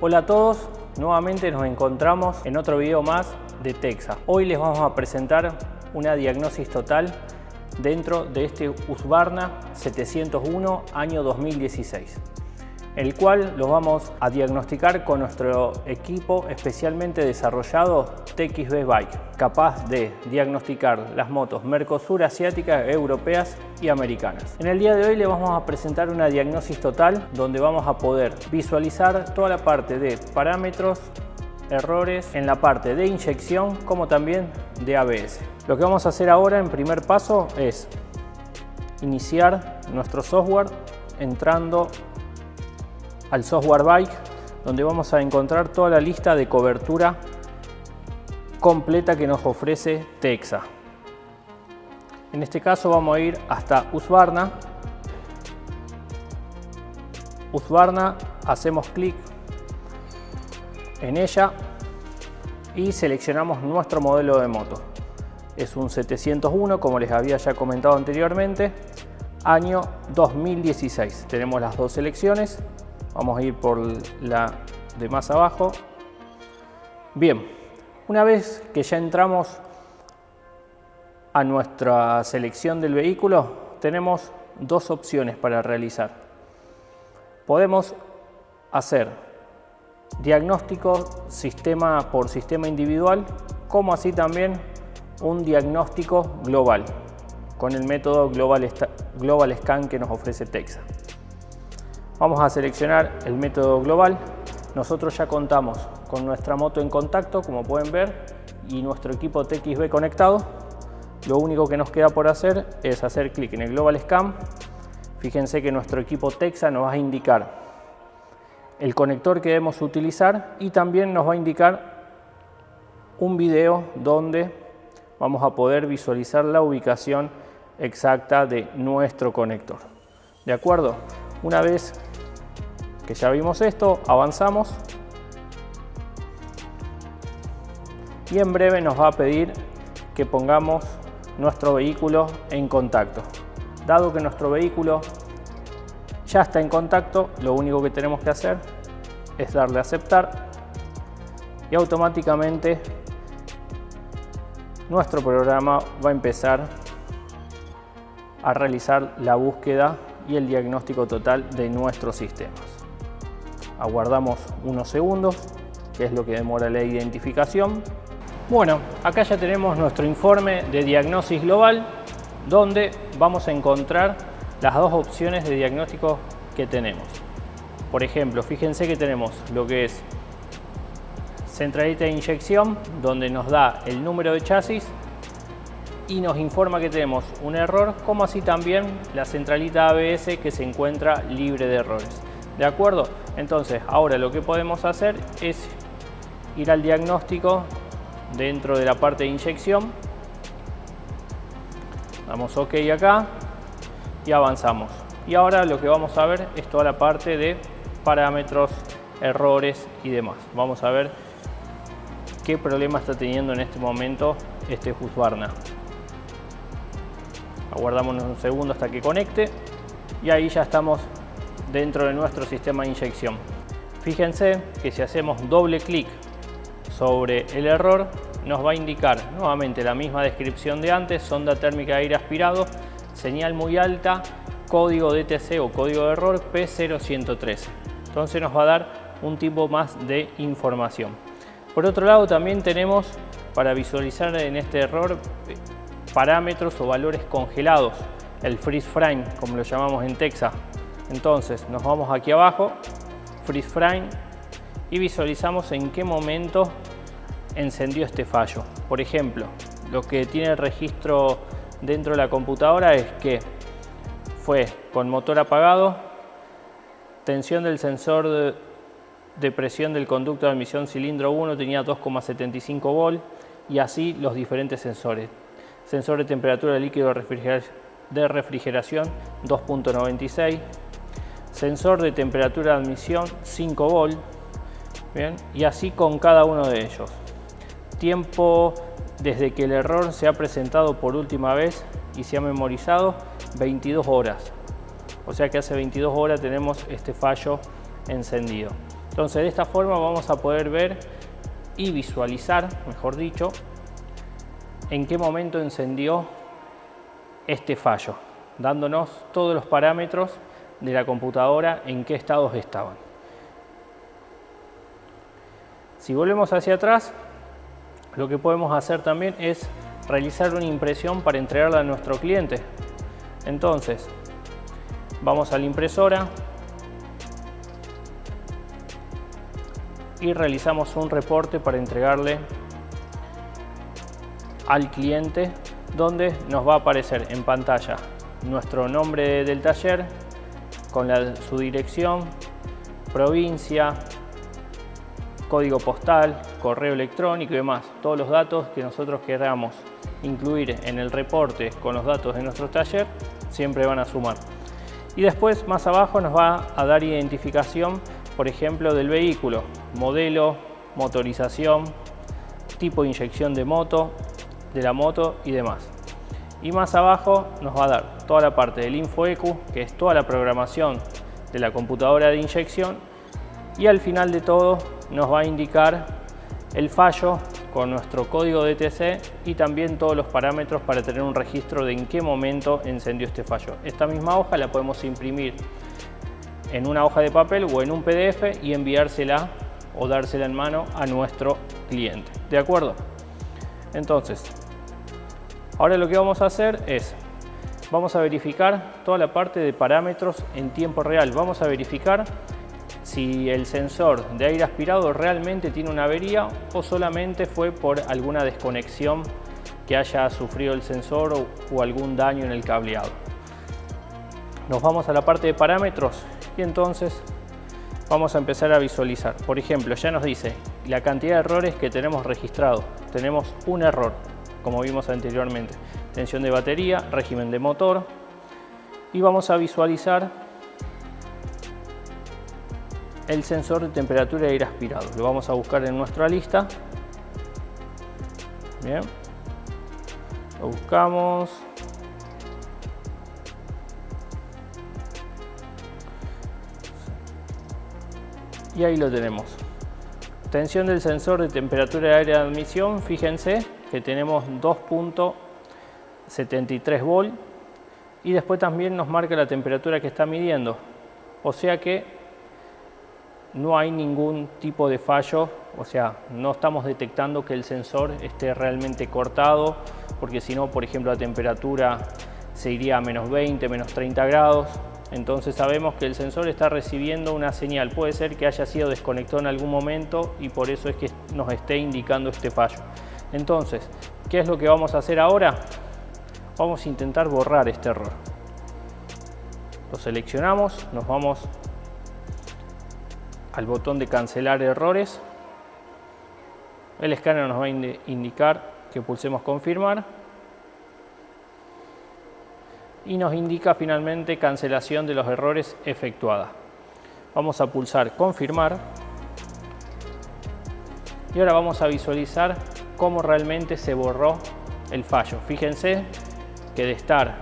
Hola a todos, nuevamente nos encontramos en otro video más de Texa. Hoy les vamos a presentar una diagnosis total dentro de este Husqvarna 701 año 2016, el cual lo vamos a diagnosticar con nuestro equipo especialmente desarrollado TXB Bike, capaz de diagnosticar las motos Mercosur, asiáticas, europeas y americanas. En el día de hoy le vamos a presentar una diagnosis total donde vamos a poder visualizar toda la parte de parámetros, errores en la parte de inyección como también de ABS. Lo que vamos a hacer ahora en primer paso es iniciar nuestro software entrando al software Bike, donde vamos a encontrar toda la lista de cobertura completa que nos ofrece Texa. En este caso vamos a ir hasta Husqvarna. Husqvarna, hacemos clic en ella y seleccionamos nuestro modelo de moto. Es un 701, como les había ya comentado anteriormente, año 2016. Tenemos las dos selecciones. Vamos a ir por la de más abajo. Bien, una vez que ya entramos a nuestra selección del vehículo, tenemos dos opciones para realizar. Podemos hacer diagnóstico sistema por sistema individual, como así también un diagnóstico global con el método Global Scan que nos ofrece Texa. Vamos a seleccionar el método global. Nosotros ya contamos con nuestra moto en contacto, como pueden ver, y nuestro equipo TXB conectado. Lo único que nos queda por hacer es hacer clic en el Global Scan. Fíjense que nuestro equipo Texa nos va a indicar el conector que debemos utilizar y también nos va a indicar un video donde vamos a poder visualizar la ubicación exacta de nuestro conector. ¿De acuerdo? Una vez que ya vimos esto, avanzamos y en breve nos va a pedir que pongamos nuestro vehículo en contacto. Dado que nuestro vehículo ya está en contacto, lo único que tenemos que hacer es darle a aceptar y automáticamente nuestro programa va a empezar a realizar la búsqueda y el diagnóstico total de nuestros sistemas. Aguardamos unos segundos, que es lo que demora la identificación. Bueno, acá ya tenemos nuestro informe de diagnosis global, donde vamos a encontrar las dos opciones de diagnóstico que tenemos. Por ejemplo, fíjense que tenemos lo que es centralita de inyección, donde nos da el número de chasis y nos informa que tenemos un error, como así también la centralita ABS que se encuentra libre de errores. ¿De acuerdo? Entonces, ahora lo que podemos hacer es ir al diagnóstico dentro de la parte de inyección. Damos OK acá y avanzamos. Y ahora lo que vamos a ver es toda la parte de parámetros, errores y demás. Vamos a ver qué problema está teniendo en este momento este Husqvarna. Aguardamos un segundo hasta que conecte y ahí ya estamos dentro de nuestro sistema de inyección. Fíjense que si hacemos doble clic sobre el error, nos va a indicar nuevamente la misma descripción de antes: sonda térmica de aire aspirado, señal muy alta, código DTC o código de error P0113. Entonces nos va a dar un tipo más de información. Por otro lado, también tenemos para visualizar en este error parámetros o valores congelados, el freeze frame, como lo llamamos en Texa. Entonces nos vamos aquí abajo, freeze frame, y visualizamos en qué momento encendió este fallo. Por ejemplo, lo que tiene el registro dentro de la computadora es que fue con motor apagado, tensión del sensor de presión del conducto de admisión cilindro 1 tenía 2,75 volt y así los diferentes sensores. Sensor de temperatura de líquido de refrigeración 2,96, sensor de temperatura de admisión 5 volt, bien, y así con cada uno de ellos. Tiempo desde que el error se ha presentado por última vez y se ha memorizado, 22 horas. O sea que hace 22 horas tenemos este fallo encendido. Entonces de esta forma vamos a poder ver y visualizar, mejor dicho, en qué momento encendió este fallo, dándonos todos los parámetros de la computadora en qué estados estaban. Si volvemos hacia atrás, lo que podemos hacer también es realizar una impresión para entregarla a nuestro cliente. Entonces, vamos a la impresora y realizamos un reporte para entregarle al cliente, donde nos va a aparecer en pantalla nuestro nombre del taller con su dirección, provincia, código postal, correo electrónico y demás. Todos los datos que nosotros queramos incluir en el reporte con los datos de nuestro taller siempre van a sumar. Y después más abajo nos va a dar identificación, por ejemplo, del vehículo, modelo, motorización, tipo de inyección de la moto y demás. Y más abajo nos va a dar toda la parte del InfoEQ, que es toda la programación de la computadora de inyección, y al final de todo nos va a indicar el fallo con nuestro código DTC y también todos los parámetros para tener un registro de en qué momento encendió este fallo. Esta misma hoja la podemos imprimir en una hoja de papel o en un PDF y enviársela o dársela en mano a nuestro cliente. ¿De acuerdo? Entonces, ahora lo que vamos a hacer es, vamos a verificar toda la parte de parámetros en tiempo real. Vamos a verificar si el sensor de aire aspirado realmente tiene una avería o solamente fue por alguna desconexión que haya sufrido el sensor o algún daño en el cableado. Nos vamos a la parte de parámetros y entonces vamos a empezar a visualizar. Por ejemplo, ya nos dice la cantidad de errores que tenemos registrados. Tenemos un error, como vimos anteriormente. Tensión de batería, régimen de motor. Y vamos a visualizar el sensor de temperatura de aire aspirado. Lo vamos a buscar en nuestra lista. Bien. Lo buscamos. Y ahí lo tenemos. Tensión del sensor de temperatura de aire de admisión. Fíjense que tenemos 2.73 volt. Y después también nos marca la temperatura que está midiendo. O sea que no hay ningún tipo de fallo, o sea, no estamos detectando que el sensor esté realmente cortado, porque si no, por ejemplo, la temperatura se iría a menos 20, menos 30 grados. Entonces sabemos que el sensor está recibiendo una señal. Puede ser que haya sido desconectado en algún momento y por eso es que nos esté indicando este fallo. Entonces, ¿qué es lo que vamos a hacer ahora? Vamos a intentar borrar este error. Lo seleccionamos, nos vamos al botón de cancelar errores. El escáner nos va a indicar que pulsemos confirmar y nos indica finalmente cancelación de los errores efectuada. Vamos a pulsar confirmar y ahora vamos a visualizar cómo realmente se borró el fallo. Fíjense que de estar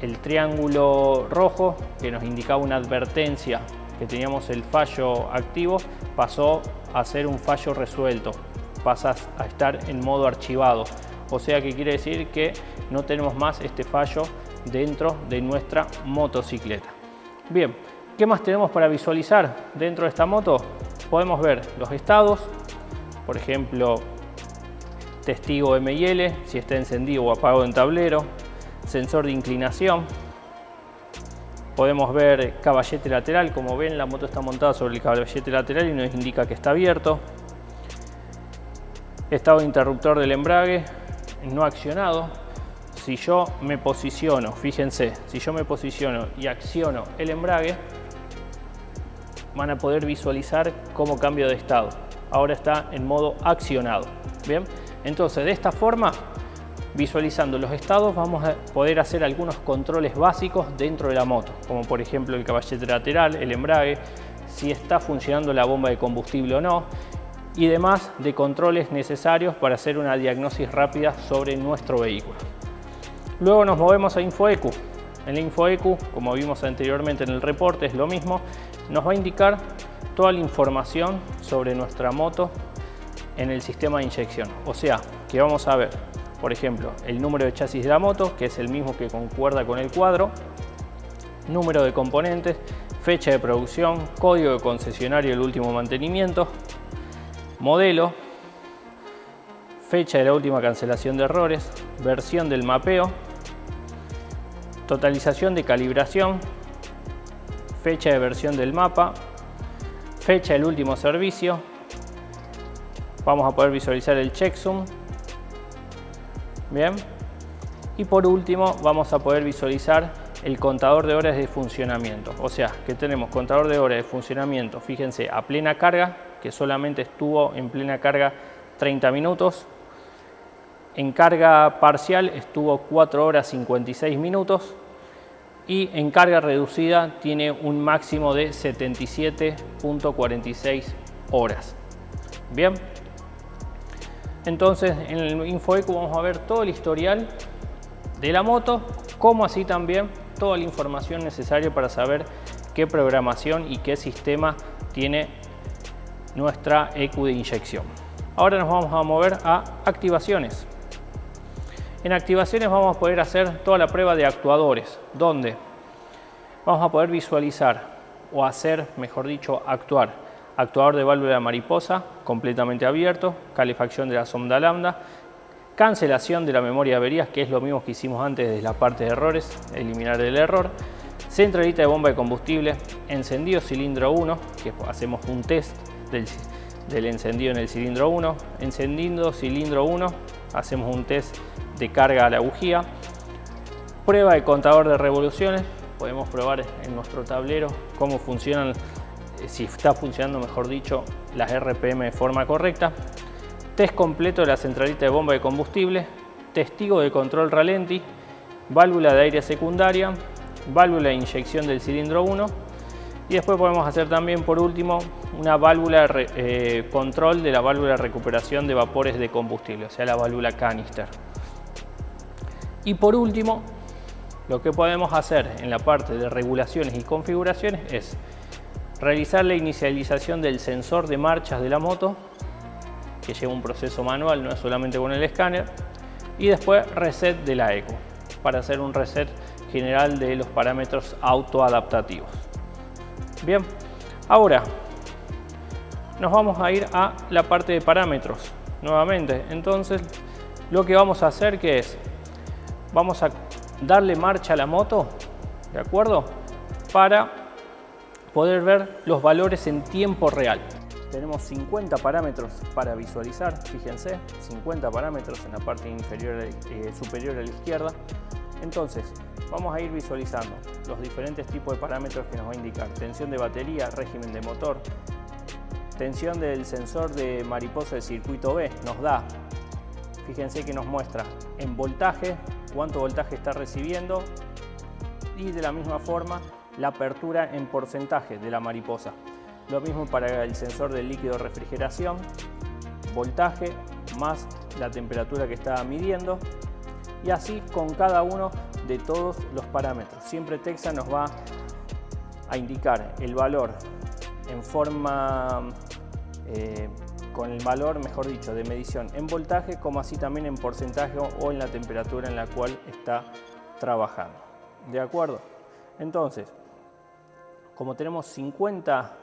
el triángulo rojo que nos indicaba una advertencia que teníamos el fallo activo, pasó a ser un fallo resuelto, pasa a estar en modo archivado, o sea que quiere decir que no tenemos más este fallo dentro de nuestra motocicleta. Bien, ¿qué más tenemos para visualizar dentro de esta moto? Podemos ver los estados, por ejemplo, testigo M&L, si está encendido o apagado en tablero, sensor de inclinación. Podemos ver caballete lateral, como ven la moto está montada sobre el caballete lateral y nos indica que está abierto. Estado de interruptor del embrague no accionado. Si yo me posiciono, fíjense, si yo me posiciono y acciono el embrague, van a poder visualizar cómo cambio de estado. Ahora está en modo accionado. Bien, entonces de esta forma, visualizando los estados, vamos a poder hacer algunos controles básicos dentro de la moto, como por ejemplo el caballete lateral, el embrague, si está funcionando la bomba de combustible o no, y demás de controles necesarios para hacer una diagnosis rápida sobre nuestro vehículo. Luego nos movemos a InfoEQ. En la InfoEQ, como vimos anteriormente en el reporte, es lo mismo, nos va a indicar toda la información sobre nuestra moto en el sistema de inyección. O sea, que vamos a ver, por ejemplo, el número de chasis de la moto, que es el mismo que concuerda con el cuadro, número de componentes, fecha de producción, código de concesionario del último mantenimiento, modelo, fecha de la última cancelación de errores, versión del mapeo, totalización de calibración, fecha de versión del mapa, fecha del último servicio. Vamos a poder visualizar el checksum. Bien. Y por último vamos a poder visualizar el contador de horas de funcionamiento. O sea, que tenemos contador de horas de funcionamiento, fíjense, a plena carga, que solamente estuvo en plena carga 30 minutos. En carga parcial estuvo 4 horas 56 minutos. Y en carga reducida tiene un máximo de 77.46 horas. Bien. Entonces en el InfoEQ vamos a ver todo el historial de la moto, como así también toda la información necesaria para saber qué programación y qué sistema tiene nuestra EQ de inyección. Ahora nos vamos a mover a activaciones. En activaciones vamos a poder hacer toda la prueba de actuadores, donde vamos a poder visualizar o hacer, mejor dicho, actuador de válvula mariposa completamente abierto, calefacción de la sonda lambda, cancelación de la memoria de averías, que es lo mismo que hicimos antes desde la parte de errores, eliminar el error, centralita de bomba de combustible, encendido cilindro 1, que hacemos un test del encendido en el cilindro 1, encendiendo cilindro 1, hacemos un test de carga a la bujía, prueba de contador de revoluciones, podemos probar en nuestro tablero cómo funcionan, si está funcionando, mejor dicho, las RPM de forma correcta, test completo de la centralita de bomba de combustible, testigo de control ralenti, válvula de aire secundaria, válvula de inyección del cilindro 1 y después podemos hacer también, por último, una válvula control de la válvula de recuperación de vapores de combustible, o sea, la válvula canister. Y por último, lo que podemos hacer en la parte de regulaciones y configuraciones es realizar la inicialización del sensor de marchas de la moto, que lleva un proceso manual, no es solamente con el escáner, y después reset de la EQ, para hacer un reset general de los parámetros autoadaptativos. Bien, ahora nos vamos a ir a la parte de parámetros nuevamente. Entonces lo que vamos a hacer, que es, vamos a darle marcha a la moto, ¿de acuerdo? Para poder ver los valores en tiempo real. Tenemos 50 parámetros para visualizar, fíjense, 50 parámetros en la parte inferior, superior a la izquierda. Entonces vamos a ir visualizando los diferentes tipos de parámetros que nos va a indicar: tensión de batería, régimen de motor, tensión del sensor de mariposa de circuito B, nos da, fíjense que nos muestra en voltaje cuánto voltaje está recibiendo, y de la misma forma la apertura en porcentaje de la mariposa. Lo mismo para el sensor del líquido de refrigeración, voltaje más la temperatura que está midiendo, y así con cada uno de todos los parámetros. Siempre Texa nos va a indicar el valor en forma, con el valor, mejor dicho, de medición en voltaje, como así también en porcentaje o en la temperatura en la cual está trabajando. ¿De acuerdo? Entonces, como tenemos 50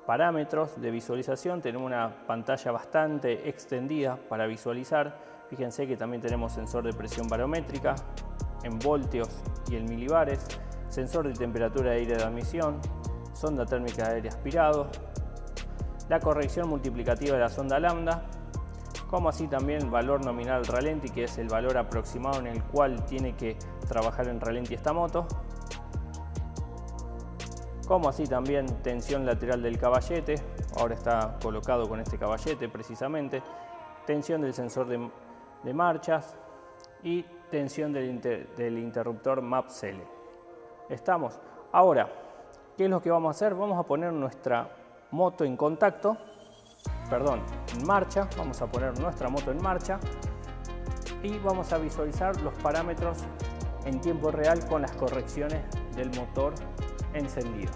parámetros de visualización, tenemos una pantalla bastante extendida para visualizar. Fíjense que también tenemos sensor de presión barométrica en voltios y en milibares, sensor de temperatura de aire de admisión, sonda térmica de aire aspirado, la corrección multiplicativa de la sonda lambda, como así también valor nominal ralenti, que es el valor aproximado en el cual tiene que trabajar en ralenti esta moto, como así también tensión lateral del caballete, ahora está colocado con este caballete precisamente, tensión del sensor de marchas y tensión del interruptor MAP-SELE. ¿Estamos? Ahora, ¿qué es lo que vamos a hacer? Vamos a poner nuestra moto en contacto, perdón, en marcha, vamos a poner nuestra moto en marcha y vamos a visualizar los parámetros en tiempo real con las correcciones del motor encendido.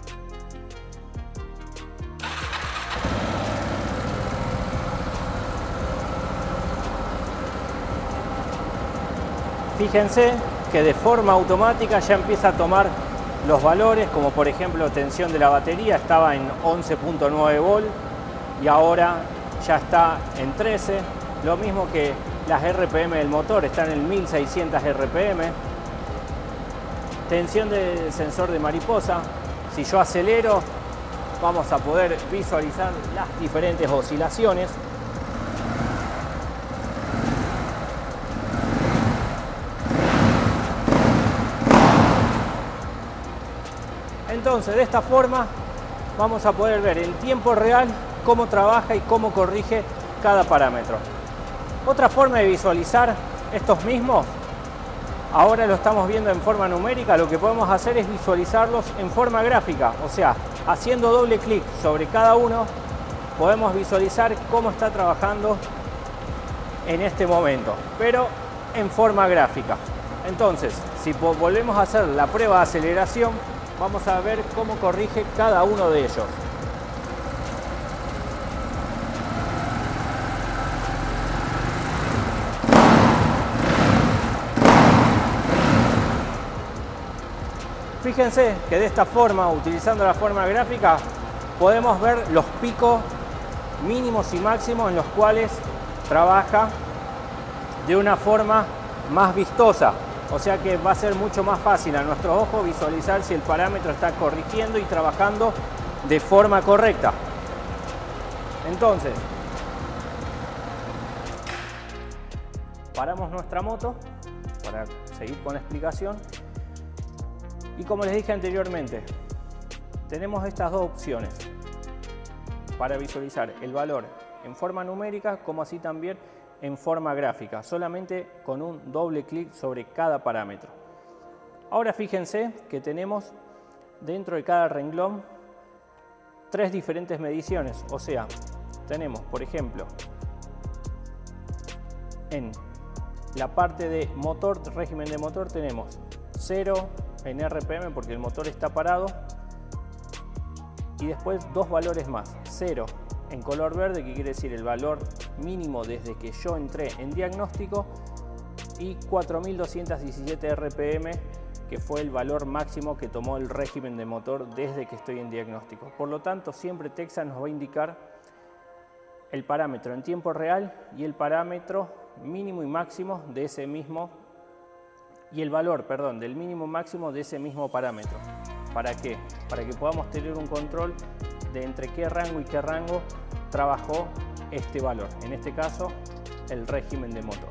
Fíjense que de forma automática ya empieza a tomar los valores, como por ejemplo tensión de la batería estaba en 11.9 volt y ahora ya está en 13. Lo mismo que las RPM del motor, están en 1600 RPM. Tensión del sensor de mariposa. Si yo acelero, vamos a poder visualizar las diferentes oscilaciones. Entonces, de esta forma vamos a poder ver en tiempo real cómo trabaja y cómo corrige cada parámetro. Otra forma de visualizar estos mismos, ahora lo estamos viendo en forma numérica, lo que podemos hacer es visualizarlos en forma gráfica, o sea, haciendo doble clic sobre cada uno, podemos visualizar cómo está trabajando en este momento, pero en forma gráfica. Entonces, si volvemos a hacer la prueba de aceleración, vamos a ver cómo corrige cada uno de ellos. Fíjense que de esta forma, utilizando la forma gráfica, podemos ver los picos mínimos y máximos en los cuales trabaja de una forma más vistosa. O sea que va a ser mucho más fácil a nuestros ojos visualizar si el parámetro está corrigiendo y trabajando de forma correcta. Entonces, paramos nuestra moto para seguir con la explicación. Y como les dije anteriormente, tenemos estas dos opciones para visualizar el valor en forma numérica como así también en forma gráfica, solamente con un doble clic sobre cada parámetro. Ahora fíjense que tenemos dentro de cada renglón tres diferentes mediciones, o sea, tenemos por ejemplo en la parte de motor, régimen de motor, tenemos 0 en RPM porque el motor está parado y después dos valores más, 0 en color verde, que quiere decir el valor mínimo desde que yo entré en diagnóstico, y 4217 RPM, que fue el valor máximo que tomó el régimen de motor desde que estoy en diagnóstico. Por lo tanto, siempre Texas nos va a indicar el parámetro en tiempo real y el parámetro mínimo y máximo de ese mismo, y el valor, perdón, del mínimo máximo de ese mismo parámetro. ¿Para qué? Para que podamos tener un control de entre qué rango y qué rango trabajó este valor, en este caso el régimen de motor.